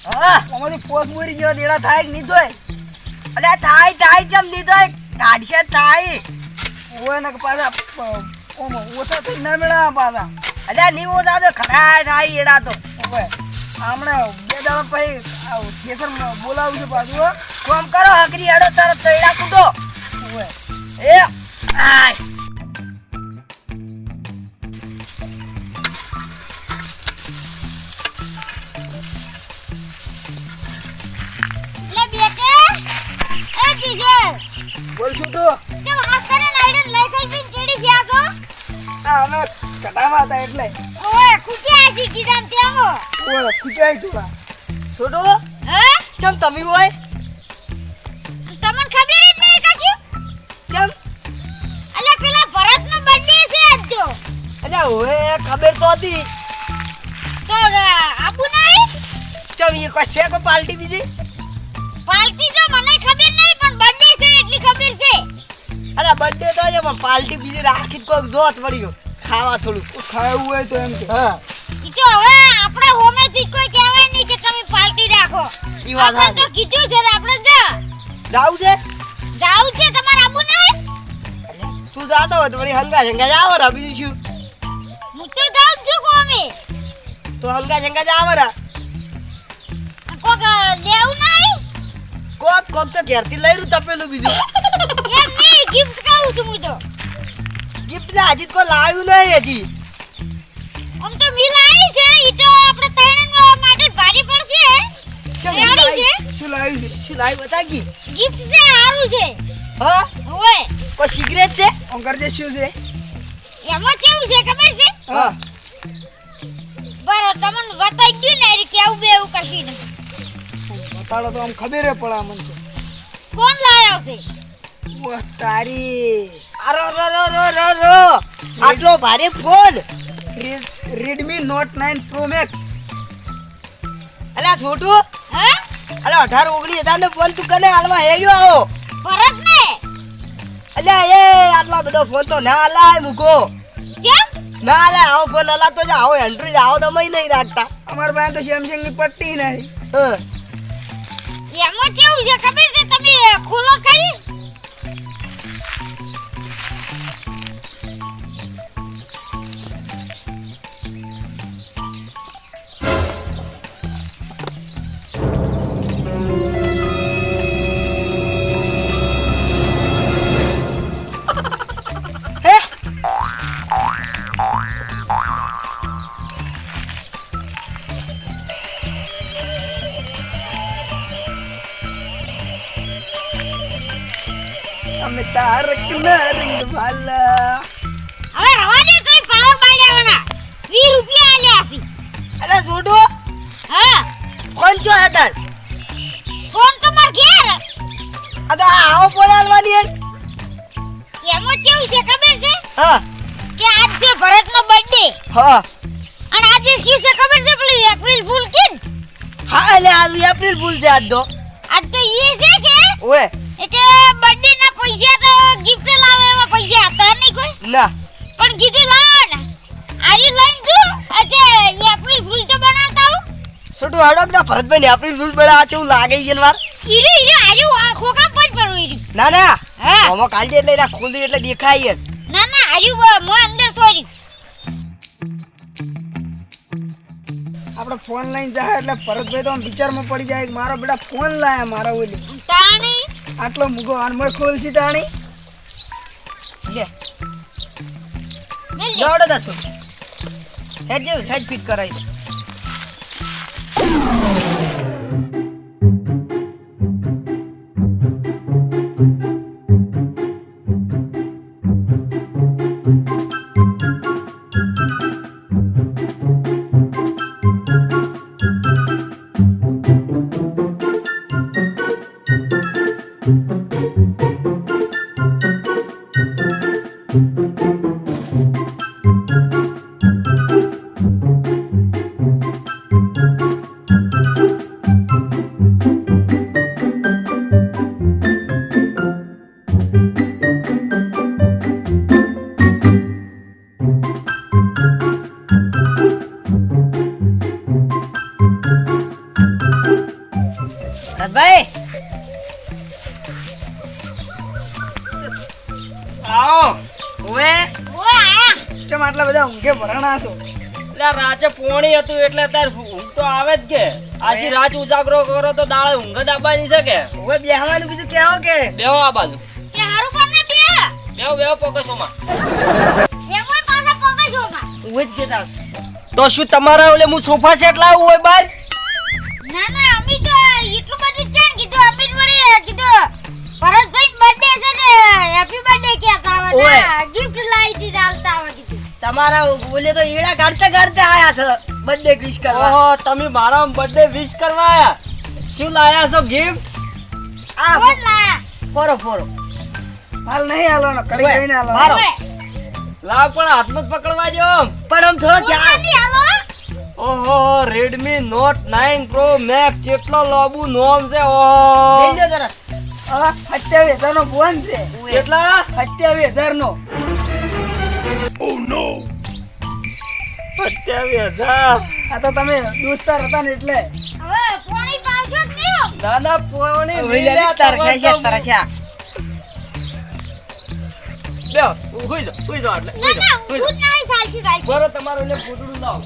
હા અમારી પોસ બોરી જેવા દેડા થાય કે નહીં થાય? અલ્યા થાય ચમ દીધો કાઢશે થાય ઓય ને પાછા ઓમ ઓછા થઈ ના મેળા પાછા. અલ્યા ની ઓછા તો ખરા થાય એડા તો ઓય હમણાં 2 દાડા પછી કેસર બોલાવું છું પાછું હો. કોમ કરો હકરી હેડો તરત તૈડા કૂટો ઓય એ આય લે બેકે એ ટીચર બોલ છું તું. કેમ હાથ કરે નાઈડન લાઈસન્સ બિન કેડી ગયા છો? અમે કટાવા હતા એટલે ઓય કુકે આસી કીધામ તેમો ઓય ખુચાઈ તું. છોટો હે ચમ તમે હોય તમને ખબર જ નહીં કશું? ચમ અલે પેલા ભરતનો બર્થડે છે આજ તો. અલ્યા ઓય ખબર તો હતી તો આબુ નહીં ચમ એ કોઈ છે કોઈ પાર્ટી બીજી પાર્ટી તો મને ખબર નહીં પણ બર્થડે છે એટલી ખબર છે. અલ્યા બર્થડે તો છે પણ પાર્ટી બીજી રાખી કોક જોત વળ્યો ખાવા થોડું ખાવું હોય તો એમ કે હા ઈ તો હવે આપણે હોમેથી કોઈ કહેવાય નહીં કે તમે પાર્ટી રાખો. ઈ વાત આપણે તો સાચી. કીધું છે ને આપણે જાવું છે જાવું છે તમારે આબુ નહીં? તું જાતો હોય તો વળી હંગા જંગા જાવ રા બીજું શું હું તો જાઉં છું કોમે. તો હંગા જંગા જાવ રા કોક લેવું નહીં? કોક કોક તો ઘેરથી લઈ રહ્યું તપેલું બીજું એમ નહીં ગિફ્ટ કહું છું હું તો. ગિફ્ટ ને હજી કોઈ લાવ્યું નહીં હજી આમ તો મિલ આવી છે ઈ તો આપણે ત્રણ માટે ભારી પડશે. રેડી છે શું લાવ્યું છે? શું લાવી બતા ગઈ ગિફ્ટ છે સારું છે. હા ઓય કોઈ સિગરેટ છે ઓમ કરજે શું છે? એમાં કેવું છે ખબર છે? હા બરાબર તમને બતાઈ ગયું ને એ કેવું બેવું કશી નહીં. બતાડો તો આમ ખબર હે પડે મને તો. કોણ લાવ્યો છે? ઓહ તારી અરે રો રો રો રો રો આટલો ભારે phone Redmi Note 9 Pro Max. અલ્યા છોટું હા અલ્યા 18-19 ને ફોન તું કને હાલમાં હેડ્યો આવો ભરત ને અલ્યા એ આટલા બધો ફોન તો ના લાય મૂકો કેમ? ના લે આવો ફોન અલા તો આવો એન્ડ્રોઈડ આવો તો મય નહીં રાખતા અમાર પાસે તો Samsung ની પટ્ટી નહીં. હા એમાં કેવું છે ખબર છે? તમે ખોલો કરી અમે તારક ના રંગ વાલા. હવે રવા દે તોય પાવર બાળ્યાવાના 20 રૂપિયા આલ્યા છે. અલ્યા છોટું હા ફોન ચો હેડલ ફોન તો માર ઘેર. આ તો આવો ફોન હાલવાની હે એમાં કેવું છે ખબર છે? હા કે આજ છે ભરતનો બર્થડે હા અને આજે શું છે ખબર છે? પેલું એપ્રિલ ફૂલ કે હા અલ્યા આ એપ્રિલ ફૂલ છે આજ તો આજ તો એ છે કે ઓએ એટલે બર્થડે ના પૈસા તો ગિફ્ટ લાવે એવા પૈસા હતા નહીં કોઈ ના પણ કીધું લાવ ને આરી લઈને તું આજે એપ્રિલ ફૂલ તો બનાવતા હું છોટું હડક ના ભરતભાઈ ને એપ્રિલ ફૂલ બળા આ ચેવું લાગે ઈ વાર ઈરે આર્યું આ ખોખા પર પડું ઈરી ના ના હા ઓમો કાઢી એટલે એના ખોલી એટલે દેખાય ના ના આર્યું મો અંદર સોરી આપણે ફોન લઈને જાય એટલે ભરતભાઈ તો આમ વિચારમાં પડી જાય કે મારો બેટા ફોન લાયા મારા ઓલી તાણી આટલો મૂકો અનમોલ ખોલજી તાણી. લે મેલ દોડો દસો હેડ જેવું હેડ ફિટ કરાઈ દે આવો ઓએ ઓય આયા ચમ આટલા બધા ઊંઘે ભરાણા છો એટલે રાતે પોણી હતું એટલે તાર ઊંઘ તો આવે જ કે આજી રાત ઉજાગરો કરો તો દાડે ઊંઘ જ આવવાની છે કે ઓએ બેહવાનું બીજું કેવો કે બેહો આ બાજુ કે હારું પર ને બેહો પોકસોમાં એમોય પાછા પોકેશોમાં ઓએ જ કેતા તો શું તમારા ઓલે હું સોફા સેટ લાવું હોય બાર ના ના અમે તો એટલું બધું ચાણ કીધું અમે વળી કીધું ભરતભાઈ બર્થડે છે ને હેપી બર્થડે કહેતા ઓય. આવવાના ગિફ્ટ લાવી દી ચાલતા આવા કીધું તમારા બોલે તો ઈડા કાઢતા આયા છે બર્થડે વિશ કરવા ઓહો તમે મારા બર્થડે વિશ કરવા આયા શું લાયા છો ગિફ્ટ આ કોણ લાયા ફોરો ફોરો હાલ નહીં હાલવાનો કડી ઓય, કઈને હાલવાનો મારો. ઓય લાવ પણ હાથમાં જ પકડવા જો પણ આમ થોડો ચા કોની હાલો ઓહો Redmi Note 9 Pro Max કેટલો લોબુ નોમ છે ઓહો લઈ લો જરા 27,000 નો ફોન છે કેટલા 27,000 નો 27,000 આ તો તમે દોસ્તાર હતા ને એટલે હવે કોણી પાવશો જ નહીં ના ના પોણી ઓય લે તારા છે તારા છે લ્યો હુઈ જાઓ એટલે ના ના હું નહીં ચાલતી ચાલતી બરો તમારું લે ફૂટડું લાવ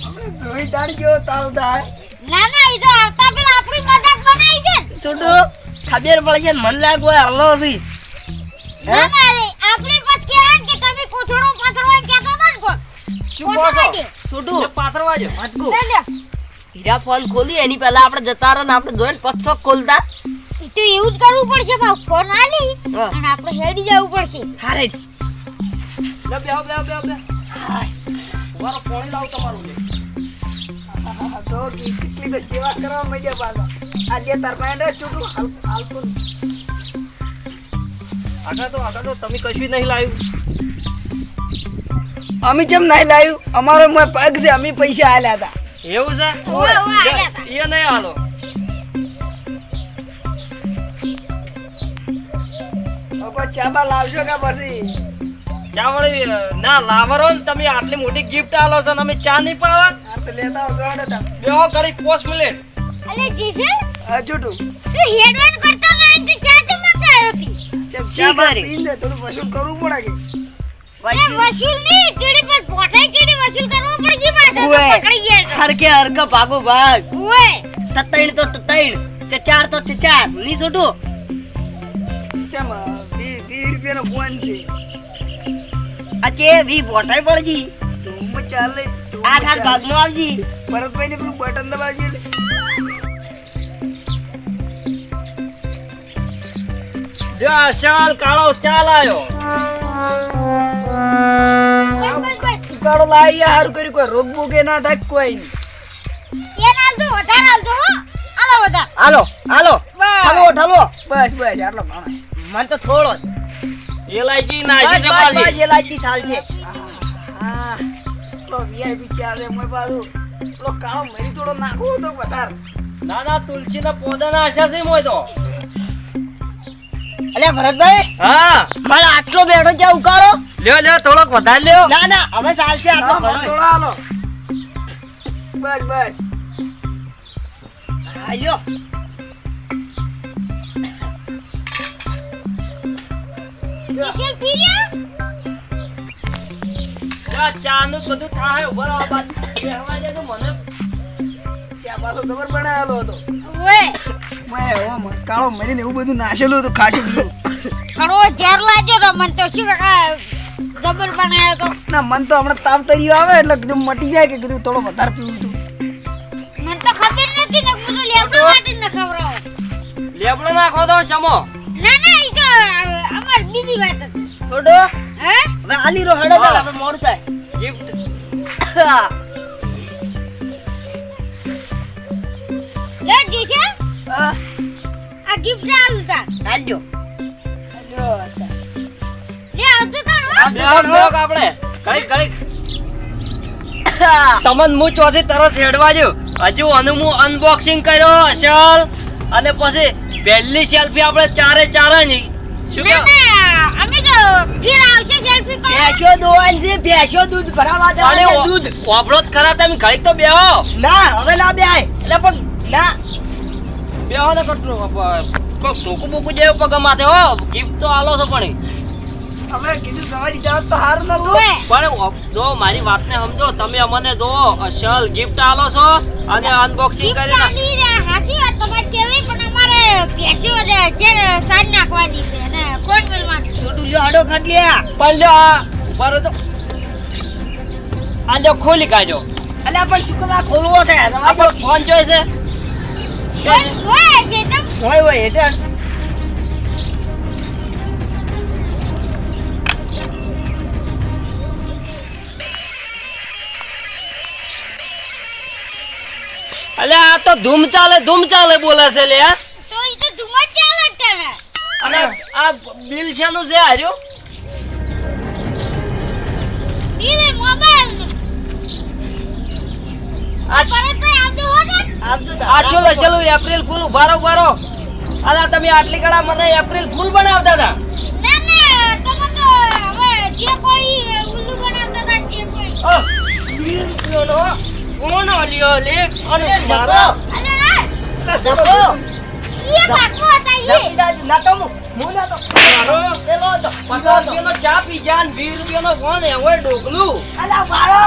આપણે જોઈ દાડી જેવો તાવ થાય ના ના ઈ તો આવતા પેલા આપણી મજાક બનાવી છે ને. છોટુ ખબર પડે છે મન લાગ કોઈ હલ્લો છે ના ના રે, આપણે પછી કહેવાય ને કે તમે કોથળો પાથરો એમ કહેતા હતા ને કોણ. શું કહો છો છોટુ લે પાથરવા જો વાટકુ લે લે. હીરા ફોન ખોલી એની પહેલા આપણે જતા રહો ને આપણે જોઈને પછો ખોલતા ઈ તો એવું જ કરવું પડશે ભાવ ફોન આલી હા. અને આપણે હેડી જવું પડશે હારે લે બેહો મારો પોણી લાવ તમારું લે તો કેટલી તો સેવા કરવા માંડ્યા પાછા આ જે તાર પાસે છોટું હાલતો આગળ તો તમે કશું નહીં લાવ્યું અમે જેમ નહીં લાવ્યું અમારો મોય પગ છે અમે પૈસા આલ્યા હતા એવું છે ઓય ઓય આલ્યા તા. એ નહીં હાલો હવે ચાબા લાવશો કે પછી ચા વળી ના લાવરો ને તમે આટલી મોટી ગિફ્ટ આલો છો ને અમે ચા નહીં પાવા આ તો લેતા આવજો હતા બેહો ઘડી 5 મિનિટ અલે જીશે આ છોટું તું હેડવાન કરતો નહીં તો ચા તો મત આવ્યો હતી જેમ શી ચાબા કરી? પીને થોડું વસૂલ કરવું પડે કે એ વસૂલ નહીં ચીડી પર પોઠાઈ ચીડી વસૂલ કરવો પડશે પાછો તો ઓય. પકડી ગયા હરકે હરકા ભાગો ભાગ ઓય તતૈણ તો તતૈણ ચચાર તો ચચાર ની છોટુ જેમ 20 રૂપિયાનો ફોન છે આ ચે વી બોટાઈ પડજી તો હું ચાલે તો 8 ભાગનો આવજી ભરતભાઈ ને પેલું બટન દબાવજો એટલે જો આ શાલ કાળો ચા લાયો બસ સુકાળો લાવી સારું કર્યું કોઈ રોગ બોગે ના થાય કોઈ નહીં એ નાલતો વધારે નાલતો હો આલો વધાર હાલો હાલો બસ. ઠાલો ઠાલો બસ આટલો ઘણો મન તો થોડો જ. એલાયચી બસ નાખી બસ જમાલી બસ એલાચી સાલ છે હા પેલો વીઆઈપી ચા છે મોય પાછું પેલો કાળો મરી થોડો નાખવો હતો વધારે ના ના તુલસી ના પોદા ના આશા છે મોય તો અલે ભરતભાઈ હા મારે આટલો બેઠો છે ઉકાળો લ્યો થોડોક વધારે લ્યો ના ના હવે સાલ છે આટલો હા, મને ઘણો થોડો હાલો બસ આયો સ્પેશિયલ પીરિયડ આ ચા નું બધું થાય ઉભા રહો બાદ બેહવા દે તો મને ચા પાછો ખબર બનાવેલો હતો ઓય કાળો મરીને એવું બધું નાખેલું હતું ખાસું બધું કડવો ઝેર લાગ્યો તો મને તો શું કાકા જબર બનાવ્યો તો ના મન તો હમણાં તાવ તર્યો આવે એટલે કીધું મટી જાય કે કીધું થોડો વધારે પીવું હતું મને તો ખબર નથી ને બધું લેબડા માટે ન ખવડાવો લેબડો નાખો તો શમો ના ના ઈ તો અમાર બીજી વાત હતી છોડો હે હવે આલી રો હડે ચાલ હવે મોડું થાય ગિફ્ટ લે જીશે હા આ ગિફ્ટ આલતા આલજો લ્યો લે આવતો તારો બેહો આપણે ઘડીક તમન હું ચોથી તરત હેડવા જો હજુ આનું હું અનબોક્સિંગ કર્યો અસલ અને પછી પહેલી સેલ્ફી આપણે ચારે ની શું ના કહો ના અમે તો ફિર આવશે સેલ્ફી પર ભેંસો દોવાન છે ભેંસો દૂધ ભરાવા અને જવાનું છે, દૂધ વાપરો જ ખરા તમે ઘડીક તો બેહો ના હવે ના બેહાય એટલે પણ ના બેહો ને કટરો કોક ધોકું બોકું જેવું પગ માથે હો ગિફ્ટ તો આલો છો પણ હવે કીધું તમારી જાત તો હારું ન તું ઓય પણ જો મારી વાતને સમજો તમે અમને જો અસલ ગિફ્ટ આલો છો અને અનબોક્સિંગ કરીને હાચી વાત તમારે કેવી પણ અમારે પેશી વધે છે સાડ નાખવાની છે અને કોણ મેલવાની છોટું લ્યો હાડો ખાટ લ્યા પણ લ્યો આ ઉભા રહો તો આ લ્યો ખોલી કાઢો અલ્યા પણ શુક્રવાર ખોલવો છે આપણો ફોન જોઈ છે ઓય છે તમ હોય હેઠળ અલે આ તો ધૂમ ચાલે બોલે છે લે આ. તો ઈ તો ધુમા ચાલે તને અને આ બિલ શેનું છે હાર્યો બીલે મોબાઈલ આ પરત ભાઈ આવજો હો ને આપજો આ શું એપ્રિલ ફૂલ ઉભારો અલા તમે આટલી કડા મને એપ્રિલ ફૂલ બનાવતા હતા ના તમે તો હવે જે કોઈ ઉલ્લુ બનાવતા હતા તે કોઈ ઓહ, બિલ લ્યો કોણ લ્યો લે અને મારો અલે સપો ઈ બાકુ હતા ઈ જપીદાજી ના તો હું ના તો મારો પેલો તો 50 રૂપિયાનો ચા પી જા ને 20 રૂપિયાનો ફોન હવે ડોકલું અલ્યા મારો